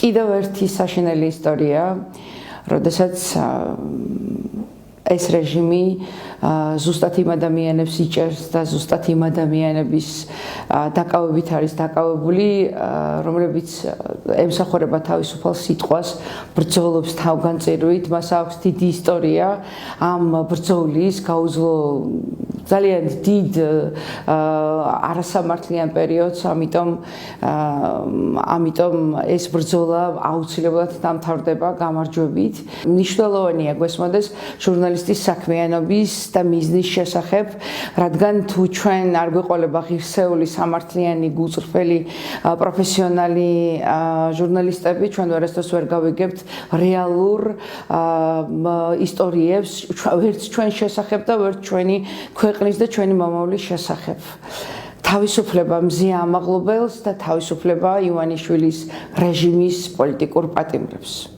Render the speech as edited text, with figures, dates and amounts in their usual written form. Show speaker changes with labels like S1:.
S1: კიდევ ერთი საშინელი ისტორია, როდესაც ეს რეჟიმი ზუსტად იმ ადამიანებს იჭერს და ზუსტად იმ ადამიანების დაკავებით არის დაკავებული, რომლებიც ემსახურება თავისუფალ სიტყვას, ბრძოლობს თავგანწირვით, მას აქვს დიდი ისტორია ამ ბრძოლის გაუძლო ძალიან დიდ არასამართლიან პერიოდს, ამიტომ ეს ბრძოლა აუცილებლად დამთავრდება გამარჯვებით. მნიშვნელოვანია გვესმოდეს ჟურნალისტის საქმიანობის და მიზნის შესახებ, რადგან თუ ჩვენ არ გვეყოლება ღირსეული, სამართლიანი, გულწრფელი, პროფესიონალი ჟურნალისტები, ჩვენ ვერასდროს ვერ გავიგებთ რეალურ ისტორიებს, ვერც ჩვენ შესახებ და ვერც ჩვენი ქვეყნის და ჩვენი მომავლის შესახებ. თავისუფლება მზია ამაღლობელს და თავისუფლება ივანიშვილის რეჟიმის პოლიტიკურ პატიმრებს.